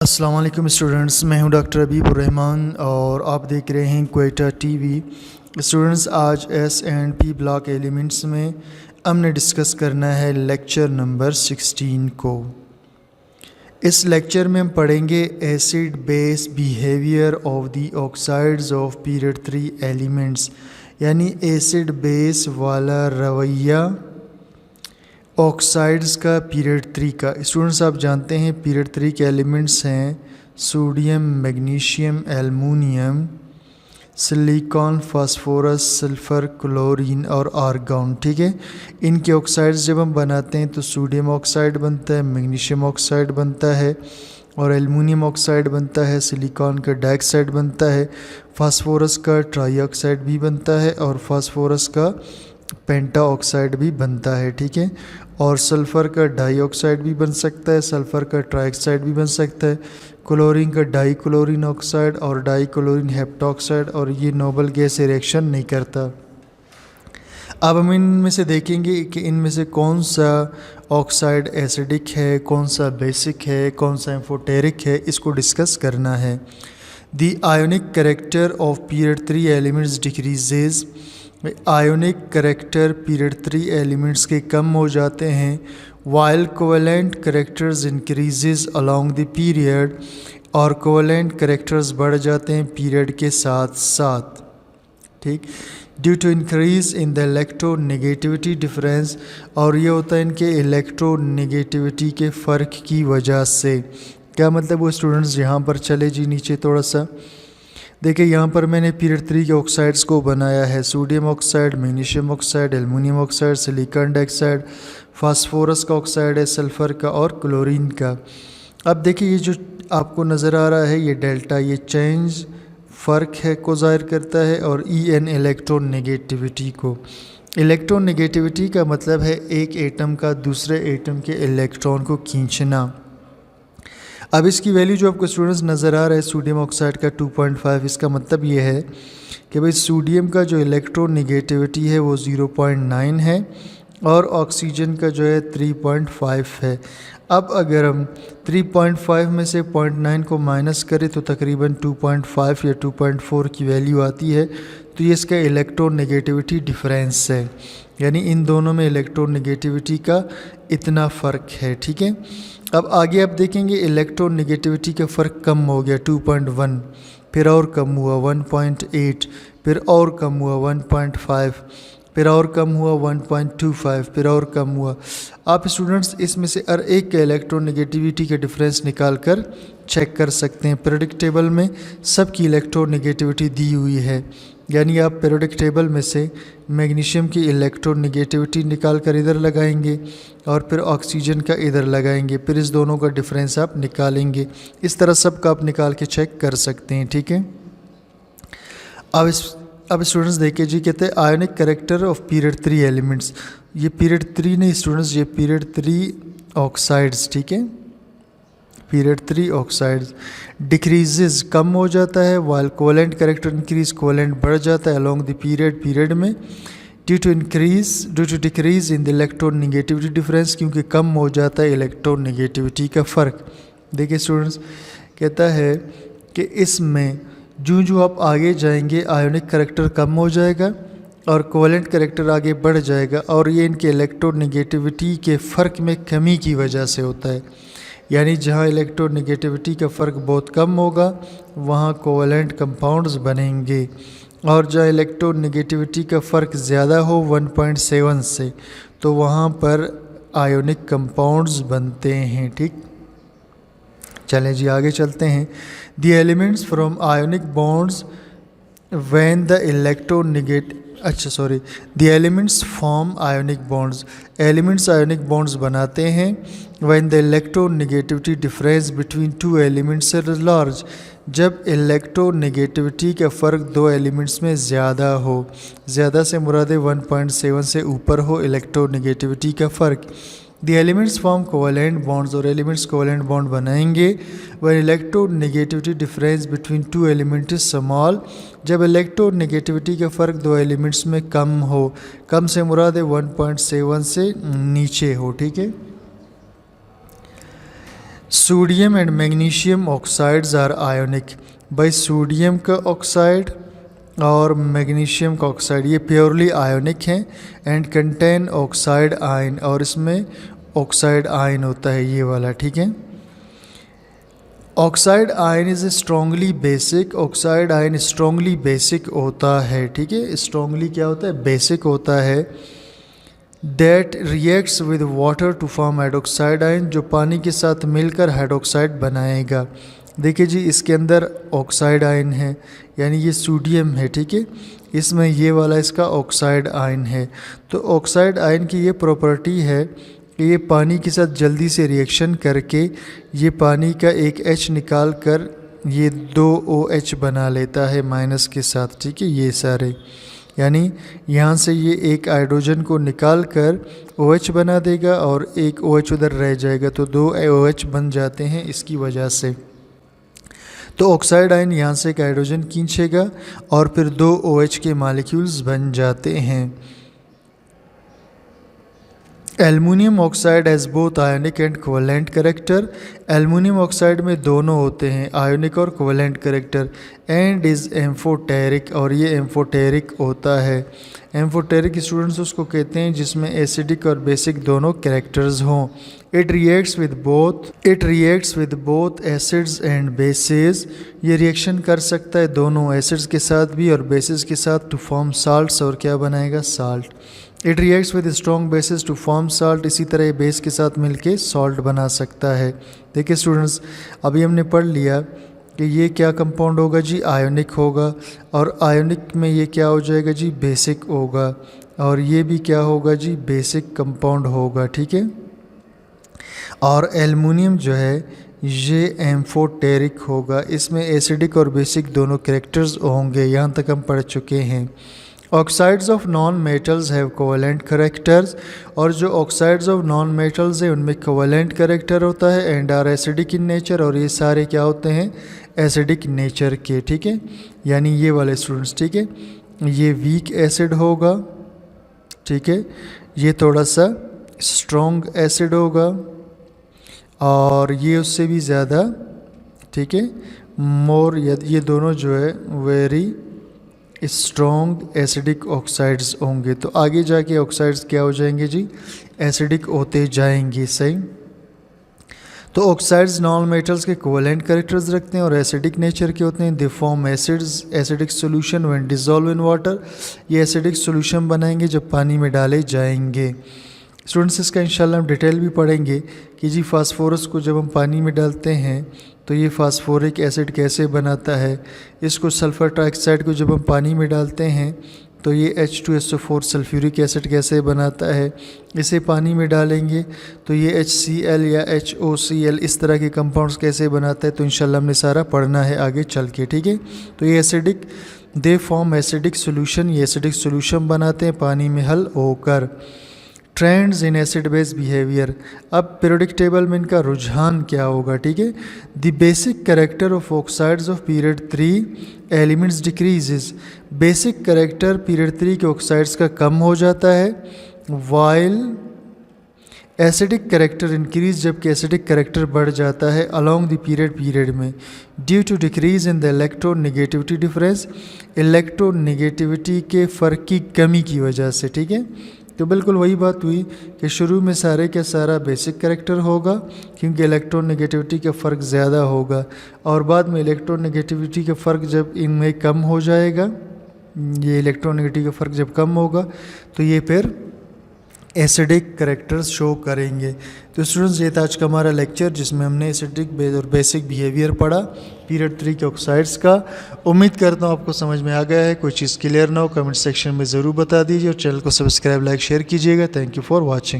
अस्सलाम वालेकुम स्टूडेंट्स, मैं हूं डॉक्टर हबीबुर रहमान और आप देख रहे हैं क्वेटा टीवी। स्टूडेंट्स, आज S and P block elements में हमने डिस्कस करना है लेक्चर नंबर 16 को। इस लेक्चर में हम पढ़ेंगे acid base behaviour of the oxides of period 3 elements, यानी एसिड बेस वाला रवैया ऑक्साइड्स का पीरियड 3 का। स्टूडेंट्स, आप जानते हैं पीरियड 3 के एलिमेंट्स हैं sodium, magnesium, aluminium, silicon, phosphorus, sulphur, chlorine और आर्गॉन। ठीक है, इनके ऑक्साइड्स जब हम बनाते हैं तो सोडियम ऑक्साइड बनता है, मैग्नीशियम ऑक्साइड बनता है और एल्युमिनियम ऑक्साइड बनता है, सिलिकॉन का डाइऑक्साइड बनता है, फास्फोरस का ट्राईऑक्साइड भी बनता है और फास्फोरस का पेंटा ऑक्साइड भी बनता है। ठीक है, और सल्फ़र का डाइऑक्साइड भी बन सकता है, सल्फ़र का ट्राइऑक्साइड भी बन सकता है, क्लोरीन का डाई क्लोरीन ऑक्साइड और डाई क्लोरीन हेप्टॉक्साइड, और ये नोबल गैस रिएक्शन नहीं करता। अब हम इनमें से देखेंगे कि इनमें से कौन सा ऑक्साइड एसिडिक है, कौन सा बेसिक है, कौन सा एम्फोटेरिक है, इसको डिस्कस करना है। The ionic character of period 3 elements decreases. Ionic character period 3 elements के कम हो जाते हैं, while covalent characters increases along the period, और कोवेलेंट करेक्टर्स बढ़ जाते हैं पीरियड के साथ साथ। ठीक, due to increase in the electronegativity difference, और ये होता है इनके इलेक्ट्रोनेगेटिविटी के फ़र्क की वजह से। क्या मतलब वो स्टूडेंट्स, यहाँ पर चले जी नीचे थोड़ा सा देखिए, यहाँ पर मैंने पीरियड 3 के ऑक्साइड्स को बनाया है, sodium oxide, magnesium oxide, aluminium oxide, silicon dioxide, phosphorus का ऑक्साइड है, सल्फ़र का और क्लोरीन का। अब देखिए, ये जो आपको नज़र आ रहा है ये डेल्टा, ये चेंज फ़र्क है को ज़ाहिर करता है, और ई एन इलेक्ट्रोनेगेटिविटी को। इलेक्ट्रोनेगेटिविटी का मतलब है एक एटम का दूसरे एटम के इलेक्ट्रॉन को खींचना। अब इसकी वैल्यू जो आपको स्टूडेंट्स नज़र आ रहा है सोडियम ऑक्साइड का 2.5, इसका मतलब ये है कि भाई सोडियम का जो इलेक्ट्रोनेगेटिविटी है वो 0.9 है और ऑक्सीजन का जो है 3.5 है। अब अगर हम 3.5 में से 0.9 को माइनस करें तो तकरीबन 2.5 या 2.4 की वैल्यू आती है। तो ये इसका इलेक्ट्रोनेगेटिविटी डिफरेंस है, यानी इन दोनों में इलेक्ट्रोनेगेटिविटी का इतना फ़र्क है। ठीक है, अब आगे आप देखेंगे इलेक्ट्रोनेगेटिविटी का फ़र्क कम हो गया 2.1, फिर और कम हुआ 1.8, फिर और कम हुआ 1.5, फिर और कम हुआ 1.25, फिर और कम हुआ। आप स्टूडेंट्स इसमें से हर एक के इलेक्ट्रोनेगेटिविटी के डिफरेंस निकाल कर चेक कर सकते हैं। पीरियोडिक टेबल में सबकी इलेक्ट्रोनेगेटिविटी दी हुई है, यानी आप पीरियोडिक टेबल में से मैग्नीशियम की इलेक्ट्रोनेगेटिविटी निकाल कर इधर लगाएंगे और फिर ऑक्सीजन का इधर लगाएंगे, फिर इस दोनों का डिफरेंस आप निकालेंगे। इस तरह सब का आप निकाल के चेक कर सकते हैं। ठीक है, अब स्टूडेंट्स देखिए जी, कहते हैं ionic character of period 3 elements. ये पीरियड 3 नहीं स्टूडेंट्स, ये पीरियड 3 ऑक्साइड्स। ठीक है, पीरियड 3 ऑक्साइड्स डिक्रीजेज कम हो जाता है, while covalent character increase covalent बढ़ जाता है अलोंग द पीरियड में, due to decrease in the electronegativity difference, क्योंकि कम हो जाता है इलेक्ट्रोनेगेटिविटी का फ़र्क। देखिए स्टूडेंट्स, कहता है कि इसमें जो आप आगे जाएंगे आयोनिक करेक्टर कम हो जाएगा और कोवेलेंट करेक्टर आगे बढ़ जाएगा, और ये इनके इलेक्ट्रोनेगेटिविटी के फ़र्क में कमी की वजह से होता है। यानी जहाँ इलेक्ट्रोनेगेटिविटी का फ़र्क बहुत कम होगा वहाँ कोवेलेंट कंपाउंड्स बनेंगे, और जहाँ इलेक्ट्रोनेगेटिविटी का फ़र्क ज़्यादा हो 1.7 से तो वहाँ पर आयोनिक कंपाउंड्स बनते हैं। ठीक, चलें जी आगे चलते हैं। The elements from ionic bonds when the the elements form ionic bonds. Elements ionic bonds बनाते हैं when the electronegativity difference between two elements is large, जब इलेक्ट्रोनेगेटिविटी का फ़र्क दो एलिमेंट्स में ज़्यादा हो। ज़्यादा से मुराद 1.7 से ऊपर हो इलेक्ट्रोनेगेटिविटी का फ़र्क। The elements form covalent bonds, और एलिमेंट्स कोवेलेंट बॉन्ड बनाएंगे when electronegativity difference between two element is small, जब इलेक्ट्रोनेगेटिविटी का फ़र्क दो एलिमेंट्स में कम हो। कम से मुराद 1.7 से नीचे हो। ठीक है, sodium and magnesium oxides are ionic. भाई सोडियम का ऑक्साइड और मैग्नीशियम का ऑक्साइड ये प्योरली आयोनिक हैं एंड कंटेन ऑक्साइड आयन, और इसमें ऑक्साइड आयन होता है ये वाला, ठीक है। Oxide ion is strongly basic, oxide ion strongly basic होता है, ठीक है। स्ट्रॉन्गली क्या होता है, बेसिक होता है। That reacts with water to form hydroxide ion, जो पानी के साथ मिलकर हाइड्रोक्साइड बनाएगा। देखिए जी, इसके अंदर ऑक्साइड आयन है, यानी ये सोडियम है, ठीक है। इसमें ये वाला इसका ऑक्साइड आयन है। तो ऑक्साइड आयन की ये प्रॉपर्टी है कि ये पानी के साथ जल्दी से रिएक्शन करके ये पानी का एक H निकाल कर ये 2 OH बना लेता है माइनस के साथ, ठीक है। ये सारे यानी यहाँ से ये एक हाइड्रोजन को निकाल कर OH बना देगा और एक OH उधर रह जाएगा, तो 2 OH बन जाते हैं इसकी वजह से। तो ऑक्साइड आयन यहाँ से एक हाइड्रोजन खींचेगा और फिर 2 OH के मॉलिक्यूल्स बन जाते हैं। Aluminium oxide has both ionic and covalent character. Aluminium oxide में दोनों होते हैं, आयोनिक और covalent character. And is amphoteric, और ये एम्फोटेरिक होता है। एम्फोटेरिक स्टूडेंट्स उसको कहते हैं जिसमें एसिडिक और बेसिक दोनों कैरेक्टर्स हों। It reacts with both acids and bases. ये रिएक्शन कर सकता है दोनों एसिड्स के साथ भी और बेसिस के साथ टू फॉर्म साल्ट्स, और क्या बनाएगा, salt. It reacts with strong bases to form salt, इसी तरह ये बेस के साथ मिलके सॉल्ट बना सकता है। देखिए स्टूडेंट्स, अभी हमने पढ़ लिया कि ये क्या कंपाउंड होगा जी, आयोनिक होगा, और आयोनिक में ये क्या हो जाएगा जी, बेसिक होगा, और ये भी क्या होगा जी, बेसिक कंपाउंड होगा, ठीक है। और एल्युमिनियम जो है ये एम्फोटेरिक होगा, इसमें एसिडिक और बेसिक दोनों कैरेक्टर्स होंगे। यहाँ तक हम पढ़ चुके हैं। Oxides of non metals have covalent characters, और जो ऑक्साइड्स ऑफ नॉन मेटल्स है उनमें कोवेलेंट करेक्टर होता है and are acidic in nature, और ये सारे क्या होते हैं, एसिडिक नेचर के, ठीक है। यानी ये वाले स्टूडेंट्स, ठीक है, ये वीक एसिड होगा, ठीक है, ये थोड़ा सा स्ट्रॉन्ग एसिड होगा, और ये उससे भी ज़्यादा, ठीक है, मोर, ये दोनों जो है वेरी स्ट्रॉन्ग एसिडिक ऑक्साइड्स होंगे। तो आगे जाके ऑक्साइड्स क्या हो जाएंगे जी, एसिडिक होते जाएंगे, सही। तो ऑक्साइड्स नॉन मेटल्स के कोवेलेंट कैरेक्टर्स रखते हैं और एसिडिक नेचर के होते हैं। They form acids acidic solution when dissolve in water, ये एसिडिक सॉल्यूशन बनाएंगे जब पानी में डाले जाएंगे। स्टूडेंट्स, इसका इंशाल्लाह हम डिटेल भी पढ़ेंगे कि जी फास्फोरस को जब हम पानी में डालते हैं तो ये फास्फोरिक एसिड कैसे बनाता है। इसको सल्फ़र ट्राइऑक्साइड को जब हम पानी में डालते हैं तो ये H2SO4 सल्फ्यूरिक एसिड कैसे बनाता है। इसे पानी में डालेंगे तो ये HCl या HOCl इस तरह के कंपाउंड्स कैसे बनाता है। तो इंशाल्लाह हमने सारा पढ़ना है आगे चल के, ठीक है। तो ये acidic, they form acidic solution, ये एसिडिक सोल्यूशन बनाते हैं पानी में हल होकर। Trends in acid base behaviour, अब पीरियोडिक टेबल में इनका रुझान क्या होगा, ठीक है। The basic character of oxides of period 3 elements decreases, basic character period 3 के ऑक्साइड्स का कम हो जाता है, वाइल एसिडिक कैरेक्टर इंक्रीज, जबकि एसिडिक कैरेक्टर बढ़ जाता है अलोंग द पीरियड में, due to decrease in the electronegativity difference, electronegativity के फ़र्क की कमी की वजह से, ठीक है। तो बिल्कुल वही बात हुई कि शुरू में सारे का सारा बेसिक कैरेक्टर होगा क्योंकि इलेक्ट्रोनेगेटिविटी का फ़र्क ज़्यादा होगा, और बाद में इलेक्ट्रोनेगेटिविटी का फ़र्क जब इनमें कम हो जाएगा, ये इलेक्ट्रोनेगेटिविटी का फ़र्क जब कम होगा तो ये फिर एसिडिक कैरेक्टर्स शो करेंगे। तो स्टूडेंट्स, ये था आज का हमारा लेक्चर जिसमें हमने एसिडिक और बेसिक बिहेवियर पढ़ा पीरियड 3 के ऑक्साइड्स का। उम्मीद करता हूँ आपको समझ में आ गया है। कोई चीज़ क्लियर ना हो कमेंट सेक्शन में ज़रूर बता दीजिए और चैनल को सब्सक्राइब, लाइक, शेयर कीजिएगा। Thank you for watching.